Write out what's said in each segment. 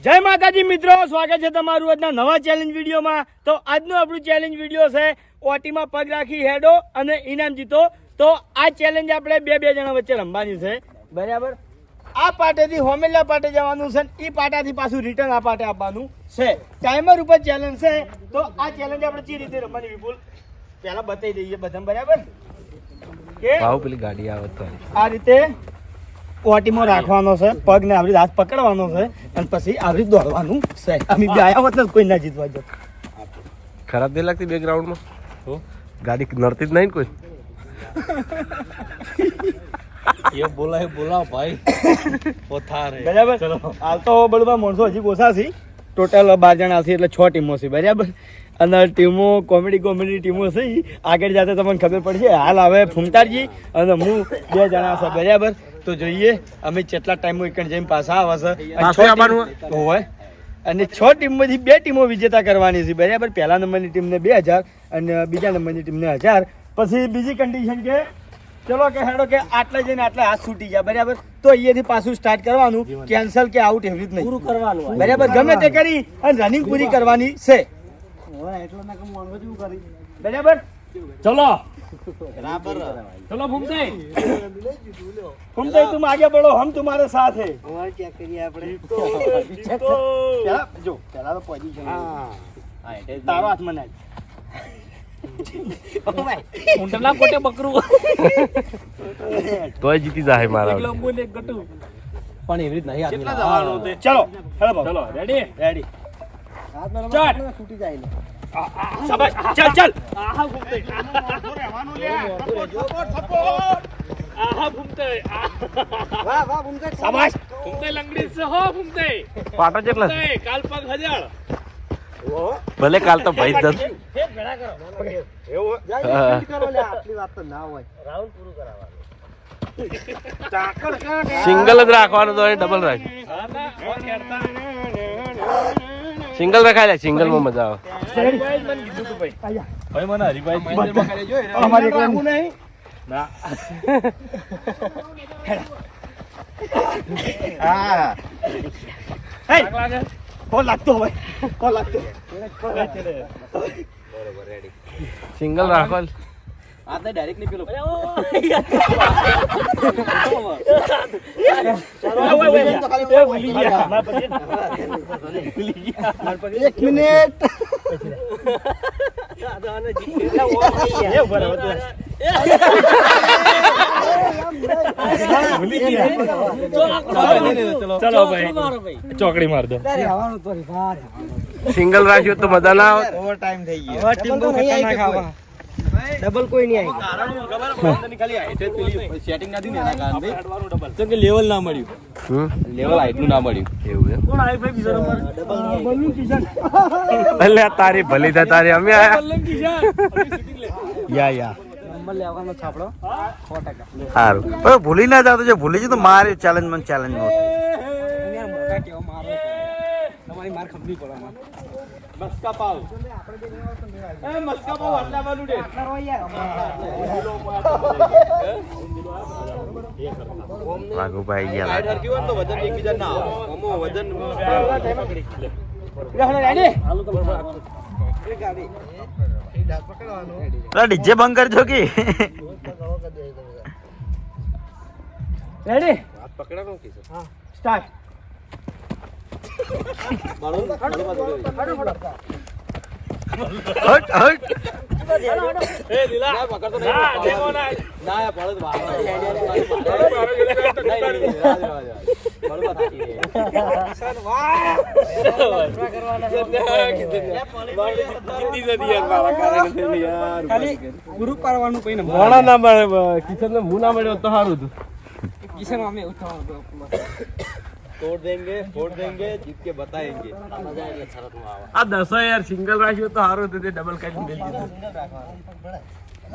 જય માતાજી મિત્રો, સ્વાગત છે તમારું આજના નવા ચેલેન્જ વિડીયોમાં। તો આજનું આપણું ચેલેન્જ વિડીયો છે ઓટીમાં પગ રાખી હેડો અને ઇનામ જીતો। તો આ ચેલેન્જ આપણે બે જણા વચ્ચે રમવાની છે, બરાબર। આ પાટેથી હોમેલા પાટે જવાનું છે, એ પાટાથી પાછું રિટર્ન આ પાટે આપવાનું છે। ટાઈમર ઉપર ચેલેન્જ છે। તો આ ચેલેન્જ આપણે કઈ રીતે રમવાની વિપુલ પહેલા બતાવી દઈએ બધા, બરાબર કે પેલી ગાડી આવે તો આ રીતે ઓટીમાં રાખવાનો છે, પગને આવી હાથ પકડવાનો છે અને પછી આવી દોડવાનું છે। અમે બે આયા હોત ને કોઈ ના જીતવા જો। ખરાબ નહીં લાગતી બેકગ્રાઉન્ડમાં? ગાડી નડતી જ નહીં કોઈ? ये बोला भाई वो था रे બરાબર। હાલ તો બળવા માણસો હજી ઓછા છે, ટોટલ 12 જણા છે, એટલે 6 ટીમો છે, બરાબર। અને ટીમો કોમેડી ટીમો છે, આગળ જતા તમને ખબર પડશે। હાલ હવે ફૂમતારજી અને હું 2 જણા છે, બરાબર। તો જોઈએ અમે કેટલા ટાઈમમાં એક જઈને પાછા આવે છે હોય। અને 6 ટીમમાંથી 2 ટીમો વિજેતા કરવાની છે, બરાબર। પહેલા નંબરની ટીમને 2000 અને બીજા નંબરની ટીમને 1000। પછી બીજી કન્ડિશન કે ચલો કે હેડો કે આટલા જઈને આટલા હાથ છૂટી ગયા, બરાબર। તો અહીંયાથી પાછું સ્ટાર્ટ કરવાનું, કેન્સલ કે આઉટ એવી રીત નહીં, પૂરું કરવાનું, બરાબર। ગમે તે કરી અને રનિંગ પૂરી કરવાની છે, બરાબર। ચલો चलो घूमते तुम आगे बढ़ो, हम तुम्हारे साथ है। और क्या करिए આપણે તો જો પેલા તો પોઝિશન તારો હાથમાં નાખ ઓ ભાઈ ઊંટના કોટે બકરું તોય જીતી જાય મારા લંબુ ને ગટુ પણ એવી રીત નહીં આદમી કેટલા જવાનું છે? ચલો હેલો બાબુ, ચલો રેડી ચાલ છૂટી જાય ને શાબાશ ચાલ ચાલ આહા ઘૂમતે રહેવાનું લે સપોર્ટ આહા ઘૂમતે વાહ ઘૂમતે શાબાશ ઘૂમતે લંગડી સે હો ઘૂમતે પાટા જેટલા કાલ પગ હજાર ભલે કાલ તો ભાઈ જ ફેર ભેડા કરો એવું જાય કરો લે, આટલી વાત તો ના હોય, રાઉન્ડ પૂરું કરાવવાનું। સિંગલ જ રાખવાનું તો ડબલ રાખ, સિંગલ રખાય લે, સિંગલ માં મજા આવે। ભાઈ મને હરીભાઈ અમારે એક રાખવું નહીં ના હા હે કોલ લાગતો હોય, કોલ લાગતો બરોબર રેડી સિંગલ રાખવા આ તો ડાયરેક્ટ નહીં પેલો એક મિનિટ ચલો ભાઈ ચોકડી માર દો। સિંગલ રાખ્યું તો મજા ના આવે। ઓવર ટાઈમ થઈ ગયો, ટીમ બહુ ખતરનાક આવે, ડબલ કોઈ નહીં આવી। ખાલી હાઈટ જ પેલી સેટિંગ ના થયું ને એના કારણે તો કે લેવલ ના મળ્યું, લેવલ હાઈટ નું ના મળ્યું એવું છે। કોણ આવી ભાઈ બીજો નંબર ડબલ ની કિશન એટલે તારી ભલી થાય તારી, અમે આયા યા નંબર લેવાનો છાપડો 100%। સારું ભૂલી ના જાવ, જો ભૂલી જાય તો મારે ચેલેન્જ માં યાર મોટા કેવા મારો તમારી માર ખબરી પડે માર મસ્કા પાવ એ મસ્કા પાવ આટલા બાનું દે ભાઈ ગયા હાઈટ હરકી હોય તો વજન એકબીજા ના આવે, ઓમો વજન ડીજે બંધ કરજો કે રેડી હાથ પકડાનો કે છે હા સ્ટાર્ટ મારો હટ હટ એ લીલા ના પકડતો નહીં, ના દેવો ના ના યા પડત વાહ બળવા થાકી રે સર વાહ જીતી જતી યાર મારા કારણે યાર, ખાલી પૂરું પાડવાનું કોઈ નંબર મોણા ના મળે, કિશન ને હું ના મળ્યો તો સારું હતું। કિશન અમે ઉઠાવવાનું तोड़ देंगे जीत के बताएंगे मजा એટલે શરત માં આવે। આ 10 યાર સિંગલ રાખ્યું તો સારું હતું, તે ડબલ કરીને મેલ દીધું।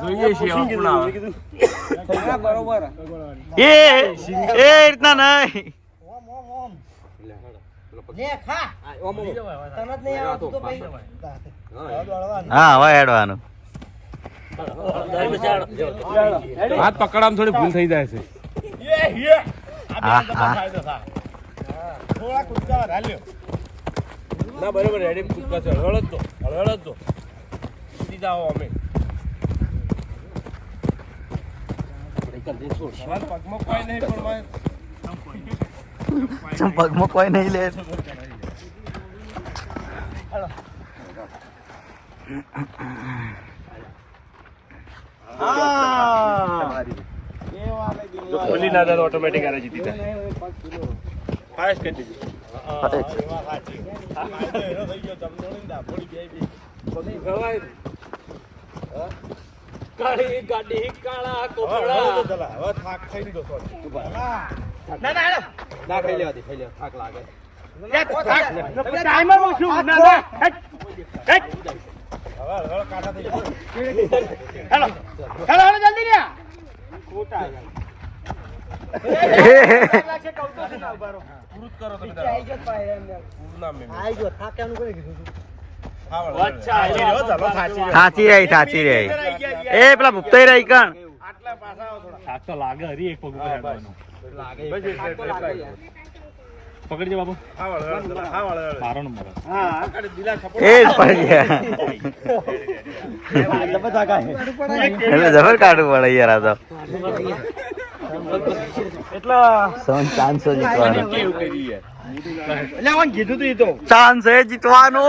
જોઈએ છે આપું ના બરોબર એ રીતના નહીં લે ખા ઓમ તને જ નહીં આવતું તો ભાઈ હા હવે હેડવાનું હાથ પકડવામાં થોડી ભૂલ થઈ જાય છે। ના બરોબર રેડી કૂદકા છે હળદ તો કૂદી જાઓ અમે પગમાં કોઈ નહીં પણ પગમાં કોઈ નહીં લે ખોલી ના દાદા ઓટોમેટિક આ જીતી જાય ફાસ્ટ કરી દીધું કાળી ગાડી કાળા કોપડા ના ખાઈ લેવા દે ખાઈ લેવા થાક લાગે સાચી રહી એ પેલા ભૂપતાઈ રહી કણ થાક તો લાગે હરી એક પગ ઉપર પકડજો બાબુ મારો નંબર એ જ પડી ગયા એટલે જબર કાઢવું પડે યાર આ તો ચાન્સ ચાન્સ હે જીતવાનો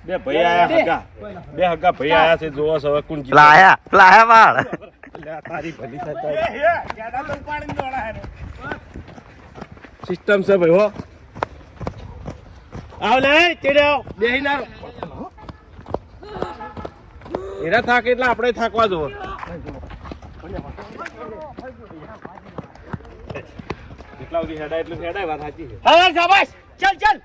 બે ભાઈ આયા હગા ભાઈ આયા છે જોવો સવે કોણ જીતે લાયા વાળ તારી ભલી સિસ્ટમ છે ભાઈ હો આવ લે તેડે આવ બેહી ના એરા થાક એટલે આપણે થાકવા જોવો જેટલા સુધી હેડાય એટલું હેડાય વાત સાચી છે હા શાબાશ ચલ ચલ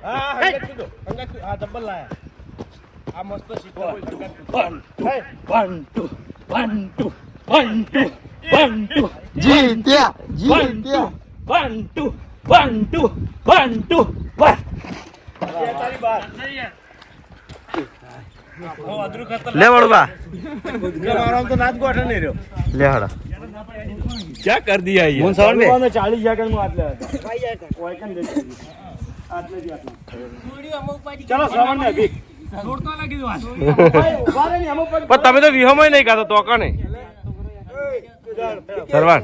હા ડબલ લાયા આ મસ્ત શીખવા લે વળવા તો નાચ ગોઠે નહીં રહ્યો લે હડા क्या कर दिया ये હું સવાલ બે 40 સેકન્ડ માં આટલે ચલો શ્રવણ ને ભીખ પણ તમે તો વિહોમાં નહીં ખાતો તો કને સરવાણ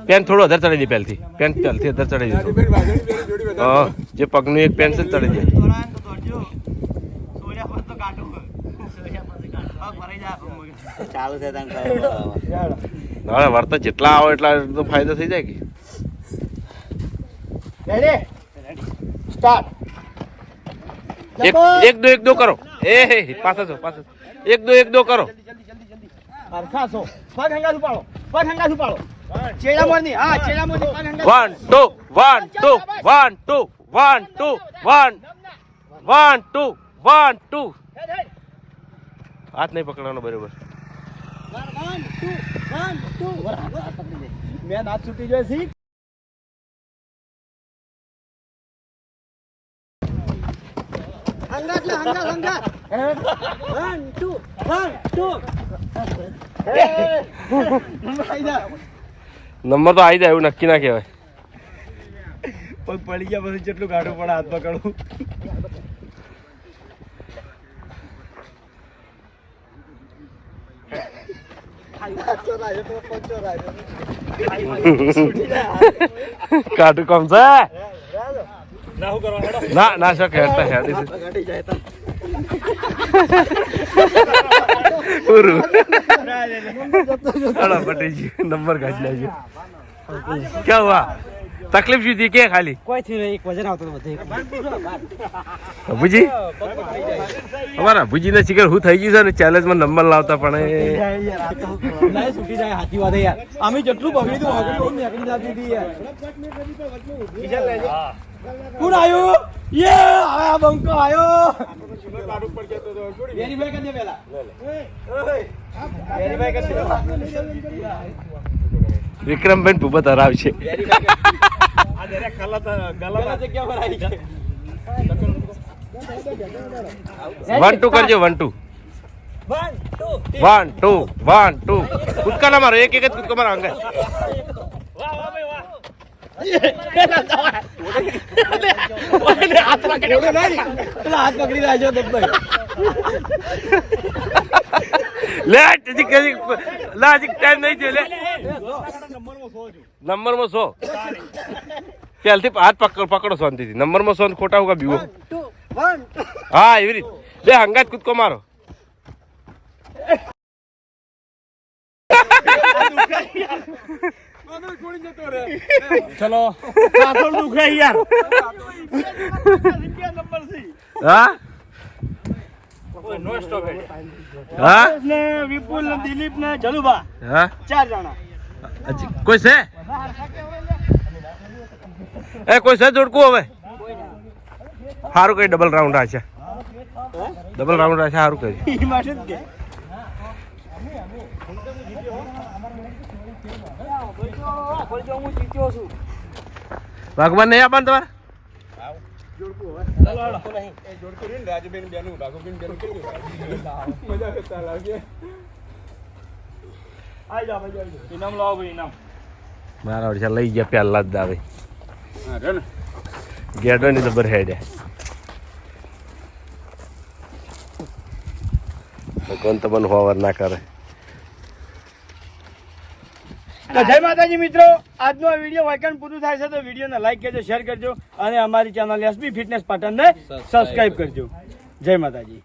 પેન થોડો વધારે ચડી દે પહેલથી પેન પહેલથી વધારે ચડી દે હા જે પગનું એક પેન છે ચડી દે ચાલુ છે ના વર્તા જેટલા આવો એટલા તો ફાયદો થઈ જાય કે રેડી સ્ટાર્ટ એક દો કરો એ પાછા છો એક દો કરો હરખા છો પગ હંગા સુપાડો ચેડા મોરની હા ચેડા મોરની પગ હંગા 1 2 હાથ નહીં પકડવાનો બરોબર મેં નાચ છૂટી જાય છે હંગાત 1 2 નંબર તો આવી જાય એવું નક્કી ના કહેવાય પગ પડી ગયા પછી જેટલું ગાઢું પડે હાથ પકડવું કાટું કમ છે ના શકે હેડતા હેડી છે પૂરું ચલો પટેજી નંબર કાઢી લેજો क्या हुआ तकलीफ શું હતી કે ખાલી કોઈ થી એક વજન આવતો બધે અભુજી અમારા અભુજી ને શિખર હું થઈ ગયું છે ને ચેલેન્જ માં નંબર લાવતા પણ છૂટી જાય હાથી વાત યાર અમે જેટલું બગડી હતું નીકળી જતી હતી યાર કોણ આયો યે આ બંકો આયો વેરીફાઈ કરી દે પેલા વેરીફાઈ કરી દે વિક્રમબેન ભૂપત હરાવશે 1 2 કરજો 1 2 1 2 1 2 કૂદકા ના મારો એક જ કૂદકો મારો અંગે હાથ પકડી રાખ્યો દબભાઈ લે હજી કદી લા હજી ટાઈમ નહીં છે લે નંબરમાં 100 પહેલથી હાથ પકડો શાંતિથી નંબરમાં 100 ખોટા હોગા બીવો હા એવી રીતે બે હંગાત કૂદકો મારો ચલો પાછળ દુખે યાર હા હા ને વિપુલ ને દિલીપ ને જલુભા હા 4 જણા હજી કોઈ છે એ કોઈ છે જોડકું હવે સારું કઈ ડબલ રાઉન્ડ આ છે ડબલ રાઉન્ડ આ છે સારું કઈ ઈ માટે જ કે ભગવાન નહીં આપવાનું તમારે ઇનામ લાવો ભાઈ ઇનામ મારા ઓળખા લઈ ગયા પહેલા જ દાવે ગેડો ની જબર હેડે ભગવાન તમને હોવર ના કરે તો જય માતાજી મિત્રો, આજનો આ વિડીયો વાયકન પૂરું થાય છે તો વિડીયોને લાઈક કરજો, શેર કરજો અને અમારી ચેનલ એસબી ફિટનેસ પાટણને સબસ્ક્રાઇબ કરજો. જય માતાજી.